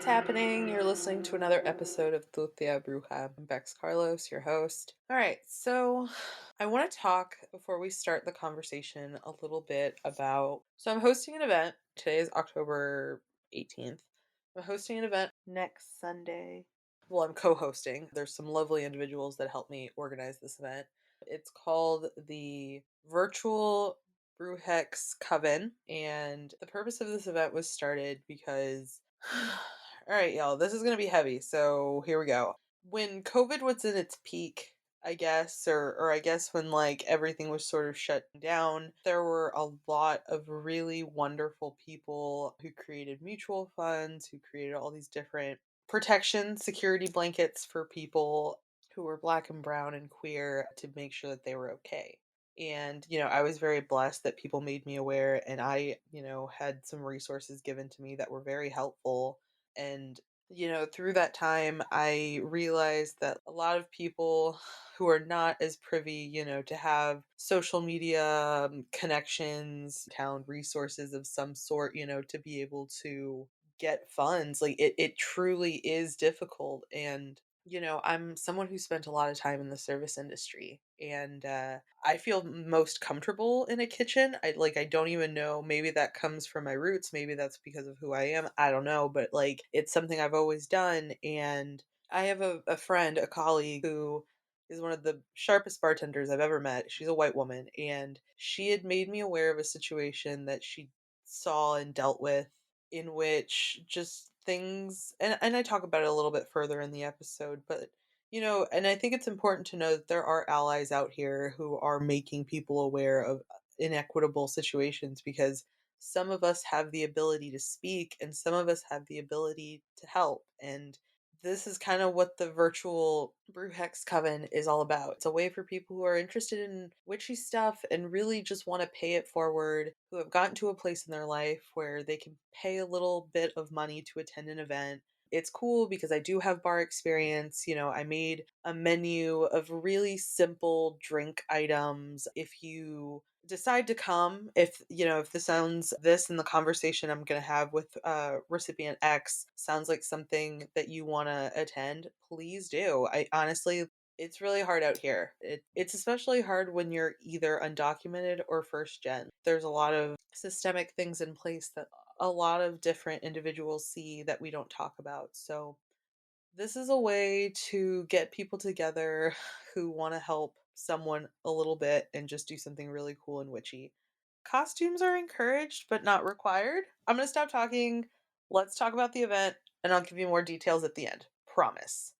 happening? You're listening to another episode of Virtual Brujx. I'm Bex Carlos, your host. All right, so I want to talk before we start the conversation a little bit about. So I'm hosting an event. Today is October 18th. I'm hosting an event next Sunday. Well, I'm co-hosting. There's some lovely individuals that help me organize this event. It's called the Virtual Brujx Coven, and the purpose of this event was started because all right, y'all, this is going to be heavy. So here we go. When COVID was in its peak, I guess, or I guess when like everything was sort of shut down, there were a lot of really wonderful people who created mutual funds, who created all these different protection security blankets for people who were black and brown and queer to make sure that they were okay. And, I was very blessed that people made me aware and I, had some resources given to me that were very helpful. And, through that time, I realized that a lot of people who are not as privy, to have social media connections, town resources of some sort, to be able to get funds, like it truly is difficult. And I'm someone who spent a lot of time in the service industry, and I feel most comfortable in a kitchen. I don't even know, maybe that comes from my roots, maybe that's because of who I am. I don't know, but like it's something I've always done. And I have a friend, a colleague who is one of the sharpest bartenders I've ever met. She's a white woman, and she had made me aware of a situation that she saw and dealt with, in which just things, and I talk about it a little bit further in the episode, but and I think it's important to know that there are allies out here who are making people aware of inequitable situations, because some of us have the ability to speak and some of us have the ability to help. And this is kind of what the Virtual Brujx Coven is all about. It's a way for people who are interested in witchy stuff and really just want to pay it forward, who have gotten to a place in their life where they can pay a little bit of money to attend an event. It's cool because I do have bar experience. I made a menu of really simple drink items. If you decide to come, if this and the conversation I'm going to have with Recipient X sounds like something that you want to attend, please do. I honestly, it's really hard out here. It's especially hard when you're either undocumented or first gen. There's a lot of systemic things in place that a lot of different individuals see that we don't talk about. So this is a way to get people together who want to help someone a little bit and just do something really cool and witchy. Costumes are encouraged, but not required. I'm going to stop talking. Let's talk about the event, and I'll give you more details at the end. Promise.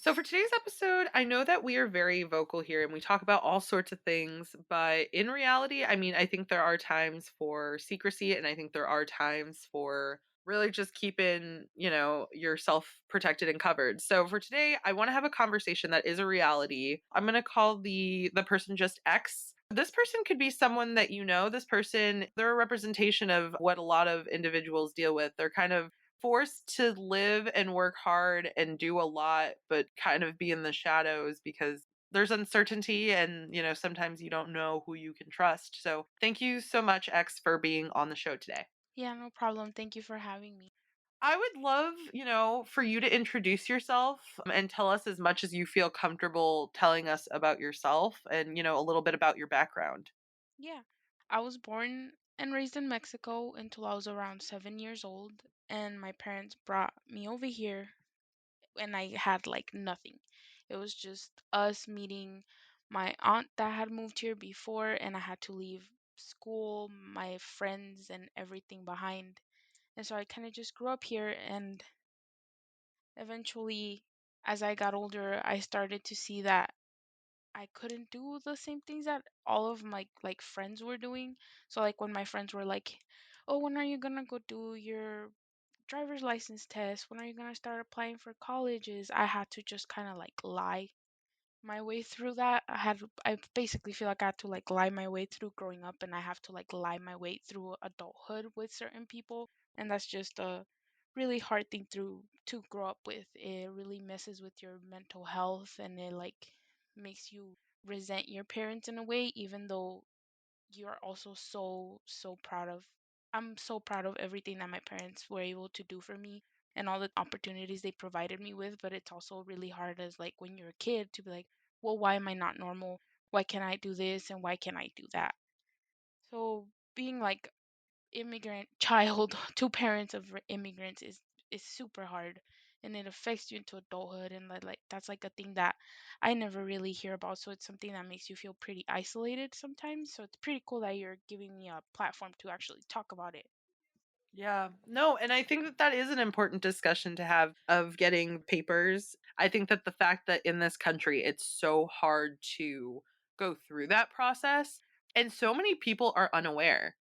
So, for today's episode, I know that we are very vocal here and we talk about all sorts of things, but in reality, I mean, I think there are times for secrecy and I think there are times for really just keeping, yourself protected and covered. So, for today, I want to have a conversation that is a reality. I'm going to call the person just X. This person could be someone that you know. This person, they're a representation of what a lot of individuals deal with. They're kind of forced to live and work hard and do a lot, but kind of be in the shadows because there's uncertainty and, sometimes you don't know who you can trust. So thank you so much, X, for being on the show today. Yeah, no problem. Thank you for having me. I would love, for you to introduce yourself and tell us as much as you feel comfortable telling us about yourself and, a little bit about your background. Yeah, I was born and raised in Mexico until I was around 7 years old, and my parents brought me over here, and I had like nothing. It was just us meeting my aunt that had moved here before, and I had to leave school, my friends, and everything behind. And so I kind of just grew up here, and eventually, as I got older, I started to see that I couldn't do the same things that all of my like friends were doing. So like when my friends were like, "Oh, when are you gonna go do your driver's license test? When are you gonna start applying for colleges?" I had to just kind of like lie my way through that. I basically feel like I had to like lie my way through growing up, and I have to like lie my way through adulthood with certain people, and that's just a really hard thing to grow up with. It really messes with your mental health, and it like makes you resent your parents in a way, even though you're also so proud of. I'm so proud of everything that my parents were able to do for me. and all the opportunities they provided me with, but it's also really hard as like when you're a kid to be like, well, why am I not normal? Why can't I do this and why can't I do that? So being like immigrant child two parents of immigrants is super hard, and it affects you into adulthood, and like that's like a thing that I never really hear about, so it's something that makes you feel pretty isolated sometimes, so it's pretty cool that you're giving me a platform to actually talk about it. Yeah. No, and I think that that is an important discussion to have of getting papers. I think that the fact that in this country it's so hard to go through that process and so many people are unaware.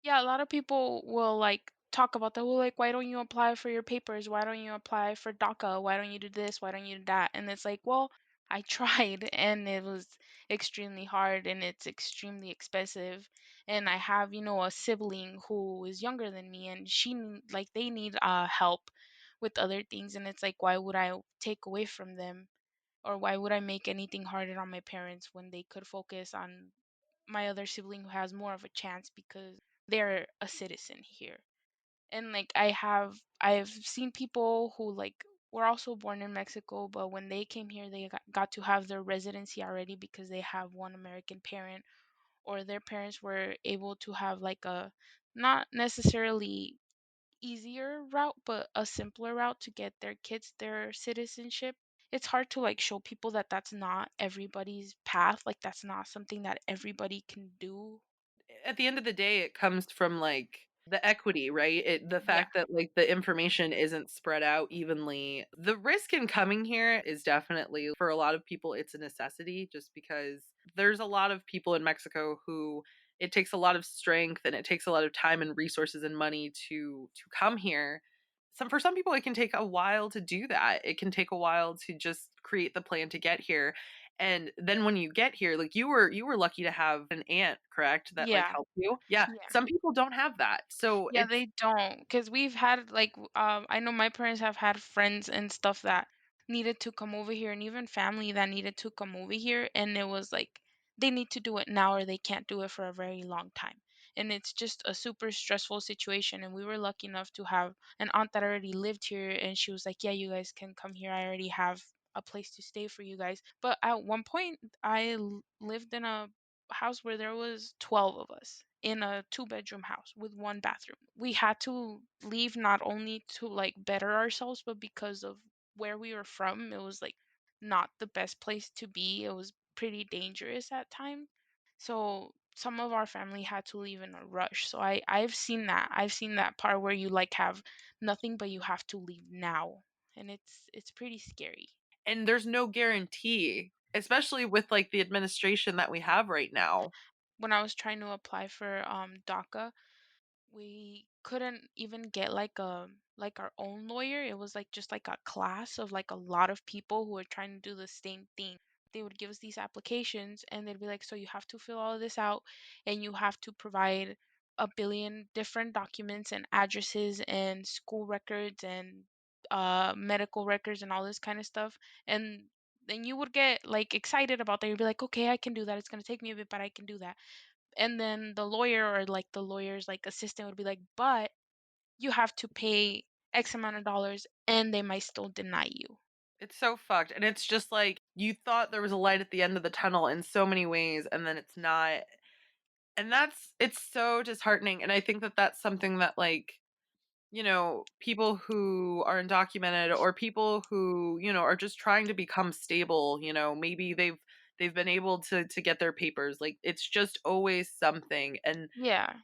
Yeah, a lot of people will like talk about that. Well, like, why don't you apply for your papers? Why don't you apply for DACA? Why don't you do this? Why don't you do that? And it's like, well, I tried and it was extremely hard and it's extremely expensive. And I have, a sibling who is younger than me and like they need help with other things. And it's like, why would I take away from them? Or why would I make anything harder on my parents when they could focus on my other sibling who has more of a chance because they're a citizen here. And like I've seen people who like were also born in Mexico, but when they came here they got to have their residency already because they have one American parent, or their parents were able to have like a not necessarily easier route but a simpler route to get their kids their citizenship. It's hard to like show people that that's not everybody's path, like that's not something that everybody can do. At the end of the day, it comes from like the equity, right? The Yeah. fact that like the information isn't spread out evenly. The risk in coming here is definitely for a lot of people, it's a necessity just because there's a lot of people in Mexico who it takes a lot of strength and it takes a lot of time and resources and money to come here. For some people it can take a while to do that. It can take a while to just create the plan to get here, and then when you get here, like you were lucky to have an aunt, correct? That like Yeah. helped you. Yeah. Yeah. Some people don't have that. So Yeah, it's they don't, because we've had like I know my parents have had friends and stuff that needed to come over here, and even family that needed to come over here, and it was like they need to do it now or they can't do it for a very long time. And it's just a super stressful situation, and we were lucky enough to have an aunt that already lived here, and she was like, "Yeah, you guys can come here. I already have a place to stay for you guys." But at one point lived in a house where there was 12 of us in a two-bedroom house with one bathroom. We had to leave not only to like better ourselves, but because of where we were from, it was like not the best place to be. It was pretty dangerous at times. So some of our family had to leave in a rush. So I've seen that. I've seen that part where you like have nothing but you have to leave now. And it's pretty scary. and there's no guarantee, especially with like the administration that we have right now. When I was trying to apply for DACA, we couldn't even get like our own lawyer. It was like just like a class of like a lot of people who were trying to do the same thing. They would give us these applications and they'd be like, so you have to fill all of this out and you have to provide a billion different documents and addresses and school records and medical records and all this kind of stuff. And then you would get like excited about that. You'd be like, okay, I can do that. It's gonna take me a bit, but I can do that. And then the lawyer or like the lawyer's like assistant would be like, but you have to pay X amount of dollars and they might still deny you. It's so fucked. And it's just like you thought there was a light at the end of the tunnel in so many ways, and then it's not. And it's so disheartening. And I think that that's something that like people who are undocumented or people who, are just trying to become stable, maybe they've been able to get their papers. Like it's just always something. And Yeah.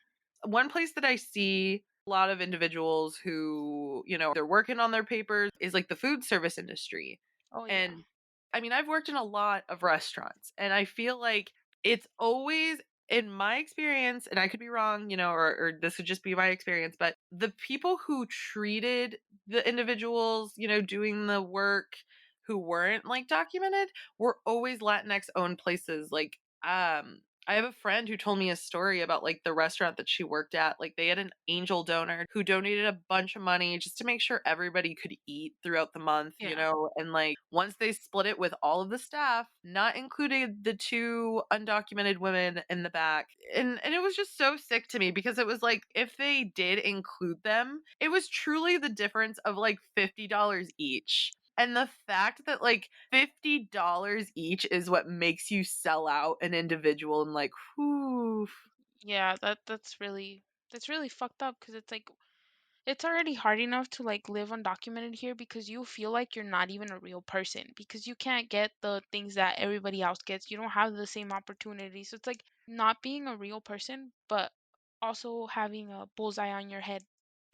one place that I see a lot of individuals who, they're working on their papers is like the food service industry. Oh yeah. And I mean, I've worked in a lot of restaurants and I feel like it's always in my experience, and I could be wrong, or this would just be my experience, but the people who treated the individuals, doing the work who weren't like documented were always Latinx owned places. Like, I have a friend who told me a story about like the restaurant that she worked at. Like they had an angel donor who donated a bunch of money just to make sure everybody could eat throughout the month, Yeah. and like once they split it with all of the staff, not included the two undocumented women in the back. And it was just so sick to me because it was like if they did include them, it was truly the difference of like $50 each. And the fact that like $50 each is what makes you sell out an individual and like, whew. Yeah, that's really fucked up because it's like it's already hard enough to like live undocumented here because you feel like you're not even a real person because you can't get the things that everybody else gets. You don't have the same opportunities. So it's like not being a real person, but also having a bullseye on your head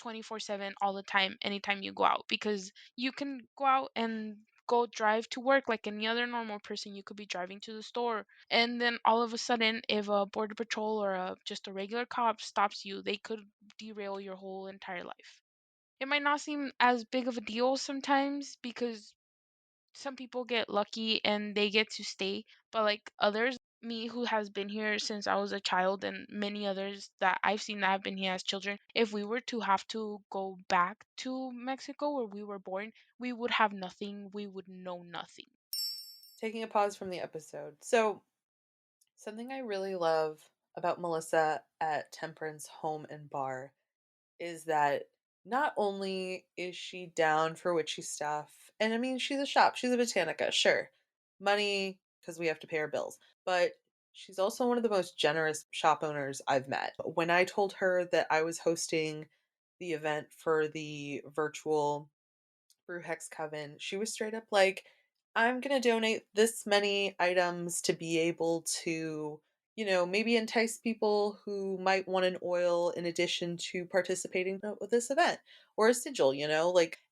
24/7 all the time anytime you go out because you can go out and go drive to work like any other normal person. You could be driving to the store and then all of a sudden if a border patrol or just a regular cop stops you, they could derail your whole entire life. It might not seem as big of a deal sometimes because some people get lucky and they get to stay, but like others, me who has been here since I was a child, and many others that I've seen that have been here as children, if we were to have to go back to Mexico where we were born, we would have nothing, we would know nothing. Taking a pause from the episode. So, something I really love about Melissa at Temperance Home and Bar is that not only is she down for witchy stuff, and I mean, she's a shop, she's a botanica, sure. Money, because we have to pay our bills, but she's also one of the most generous shop owners I've met. When I told her that I was hosting the event for the virtual Brujx Coven, she was straight up like, I'm going to donate this many items to be able to, maybe entice people who might want an oil in addition to participating with this event or a sigil,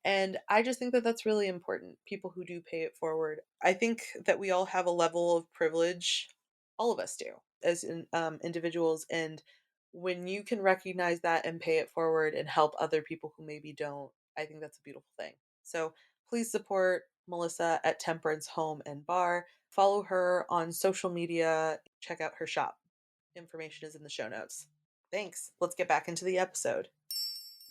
and I just think that that's really important. People who do pay it forward. I think that we all have a level of privilege, all of us do, as individuals. And when you can recognize that and pay it forward and help other people who maybe don't, I think that's a beautiful thing. So please support Melissa at Temperance Home and Bar. Follow her on social media. Check out her shop. Information is in the show notes. Thanks. Let's get back into the episode.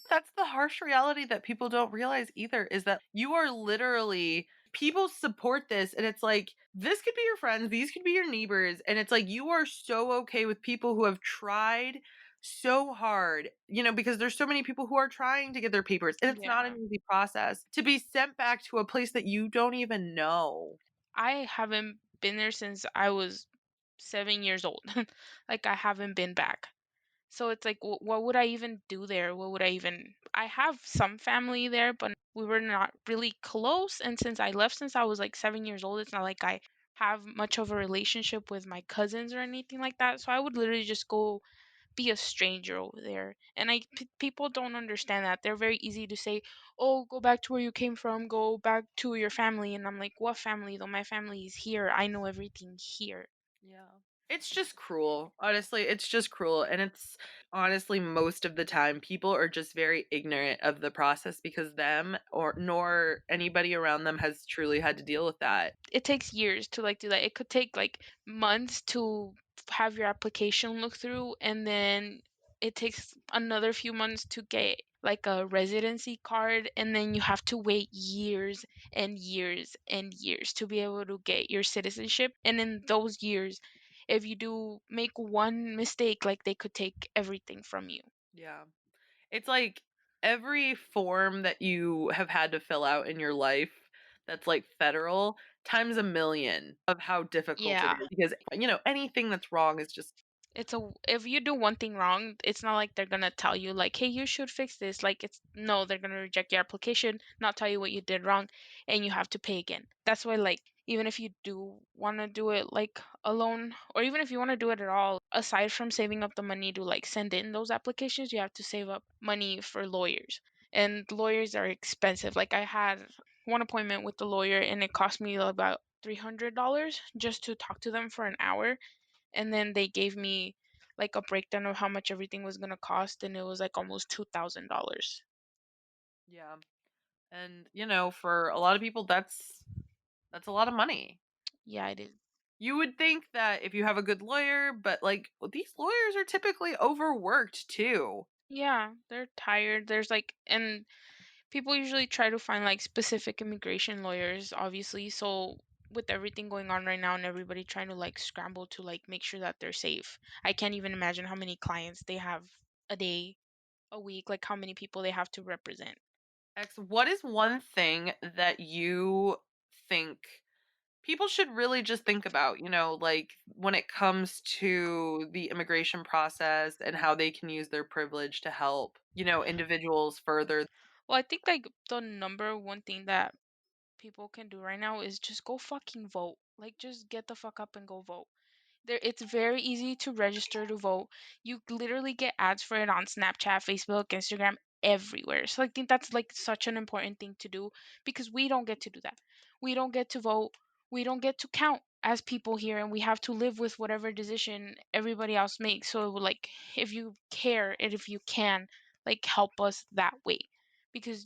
That's the harsh reality that people don't realize either is that you are literally people support this and it's like this could be your friends, these could be your neighbors and it's like you are so okay with people who have tried so hard, because there's so many people who are trying to get their papers and it's not an Yeah. easy process to be sent back to a place that you don't even know. I haven't been there since I was 7 years old. Like I haven't been back. So it's like, what would I even do there? What would I even? I have some family there, but we were not really close. And since I left since I was like 7 years old, it's not like I have much of a relationship with my cousins or anything like that. So I would literally just go be a stranger over there. And people don't understand that. They're very easy to say, "Oh, go back to where you came from. Go back to your family." And I'm like, "What family? Though my family is here. I know everything here." Yeah. It's just cruel. Honestly, it's just cruel. And it's honestly most of the time people are just very ignorant of the process because them or nor anybody around them has truly had to deal with that. It takes years to like do that. It could take like months to have your application look through, and then it takes another few months to get like a residency card, and then you have to wait years and years and years to be able to get your citizenship. And in those years, if you do make one mistake, like they could take everything from you. Yeah. It's like every form that you have had to fill out in your life that's like federal times a million of how difficult it Yeah. is because anything that's wrong is just It's a if you do one thing wrong, it's not like they're gonna tell you like, hey, you should fix this. Like it's no, they're gonna reject your application, not tell you what you did wrong, and you have to pay again. That's why like even if you do want to do it like alone, or even if you want to do it at all, aside from saving up the money to like send in those applications, you have to save up money for lawyers. And lawyers are expensive. Like I had one appointment with the lawyer and it cost me about $300 just to talk to them for an hour, and then they gave me like a breakdown of how much everything was gonna cost, and it was like almost $2,000. yeah. And for a lot of people that's a lot of money. Yeah, it is. You would think that if you have a good lawyer, but like these lawyers are typically overworked too. Yeah, they're tired. There's like, and people usually try to find like specific immigration lawyers, obviously. So with everything going on right now and everybody trying to like scramble to like make sure that they're safe, I can't even imagine how many clients they have a day, a week, like how many people they have to represent. X, what is one thing that you think people should really just think about, like when it comes to the immigration process and how they can use their privilege to help, individuals further? Well, I think like the number one thing that people can do right now is just go fucking vote. Like just get the fuck up and go vote. There, it's very easy to register to vote. You literally get ads for it on Snapchat, Facebook, Instagram, everywhere. So I think that's like such an important thing to do because we don't get to do that. We don't get to vote. We don't get to count as people here, and we have to live with whatever decision everybody else makes. So like, if you care and if you can, like, help us that way, because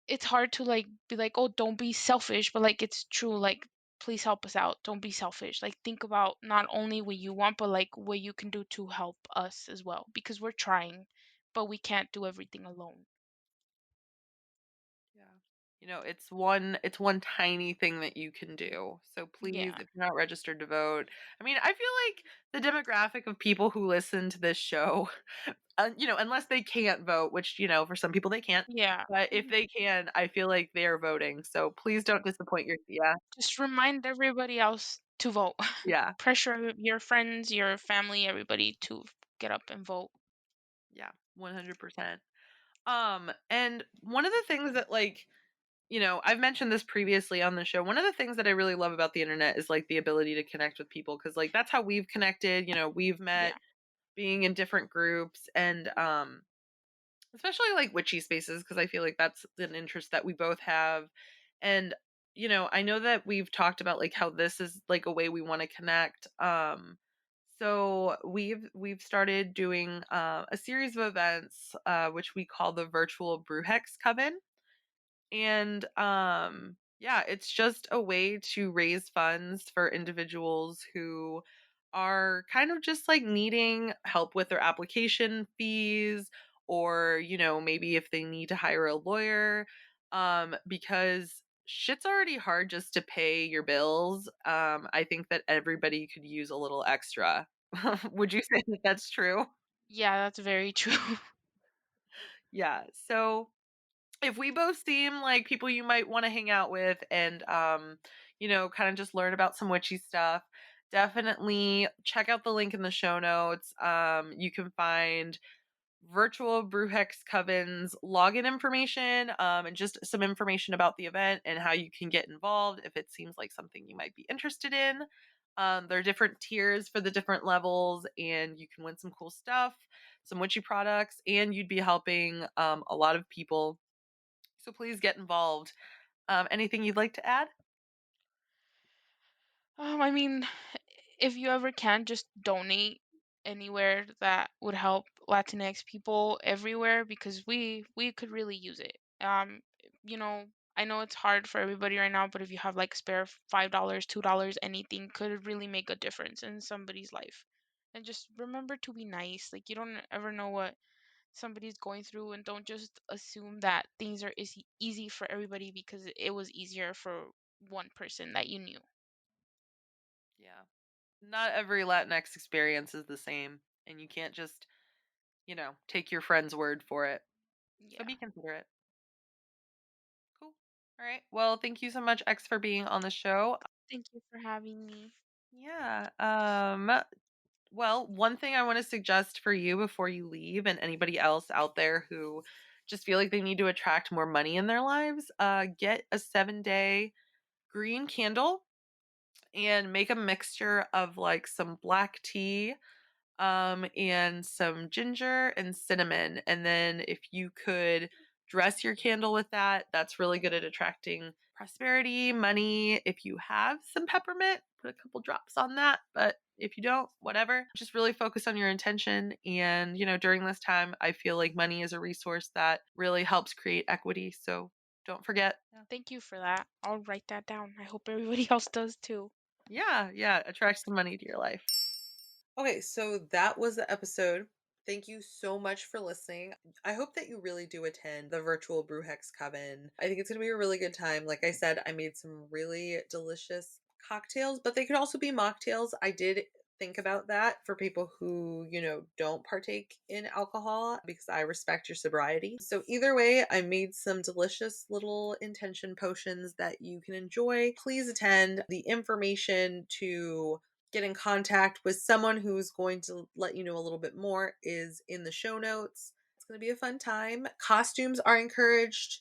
it's hard to like be like, oh, don't be selfish, but like it's true. Like, please help us out. Don't be selfish. Like, think about not only what you want, but like what you can do to help us as well, because we're trying, but we can't do everything alone. Yeah. It's one tiny thing that you can do. So please, Yeah. if you're not registered to vote, I mean, I feel like the demographic of people who listen to this show, unless they can't vote, which, for some people they can't, Yeah. but if they can, I feel like they are voting. So please don't disappoint yeah, Just remind everybody else to vote. yeah, Pressure your friends, your family, everybody to get up and vote. yeah, 100%. And one of the things that like I've mentioned this previously on the show. One of the things that I really love about the internet is like the ability to connect with people because like that's how we've connected. We've met Yeah. being in different groups and especially like witchy spaces because I feel like that's an interest that we both have. And I know that we've talked about like how this is like a way we want to connect. So we've started doing a series of events which we call the Virtual Brujx Coven. And yeah, it's just a way to raise funds for individuals who are kind of just like needing help with their application fees or, maybe if they need to hire a lawyer because shit's already hard just to pay your bills. I think that everybody could use a little extra. Would you say that that's true? Yeah, that's very true. Yeah. So if we both seem like people you might want to hang out with and kind of just learn about some witchy stuff, definitely check out the link in the show notes. You can find Virtual Brujx Coven's login information and just some information about the event and how you can get involved if it seems like something you might be interested in. There are different tiers for the different levels, and you can win some cool stuff, some witchy products, and you'd be helping a lot of people, so please get involved. Anything you'd like to add? I mean, if you ever can, just donate anywhere that would help Latinx people everywhere because we could really use it. You know, I know it's hard for everybody right now, but if you have like spare $5, $2, anything could really make a difference in somebody's life. And just remember to be nice. Like, you don't ever know what somebody's going through, and don't just assume that things are easy for everybody because it was easier for one person that you knew. Yeah. Not every Latinx experience is the same, and you can't just, take your friend's word for it. So Yeah. be considerate. Cool. All right. Well, thank you so much, X, for being on the show. Thank you for having me. Yeah. Well, one thing I want to suggest for you before you leave, and anybody else out there who just feel like they need to attract more money in their lives, get a 7-day green candle and make a mixture of like some black tea and some ginger and cinnamon. And then if you could dress your candle with that, that's really good at attracting prosperity, money. If you have some peppermint, put a couple drops on that. But if you don't, whatever, just really focus on your intention. And, during this time, I feel like money is a resource that really helps create equity. So don't forget. Yeah. Thank you for that. I'll write that down. I hope everybody else does too. Yeah, attract some money to your life. Okay, so that was the episode. Thank you so much for listening. I hope that you really do attend the Virtual Brujx Coven. I think it's going to be a really good time. Like I said, I made some really delicious cocktails, but they could also be mocktails. I did think about that for people who, don't partake in alcohol because I respect your sobriety. So either way, I made some delicious little intention potions that you can enjoy. Please attend. The information to get in contact with someone who's going to let you know a little bit more is in the show notes. It's going to be a fun time. Costumes are encouraged,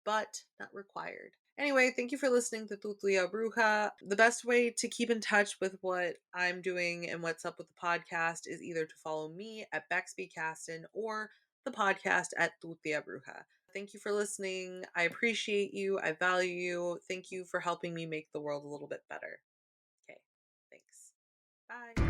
but not required. Anyway, thank you for listening to Tutlia Bruja. The best way to keep in touch with what I'm doing and what's up with the podcast is either to follow me at Bexby Caston or the podcast at Tutlia Bruja. Thank you for listening. I appreciate you. I value you. Thank you for helping me make the world a little bit better. Okay, thanks. Bye.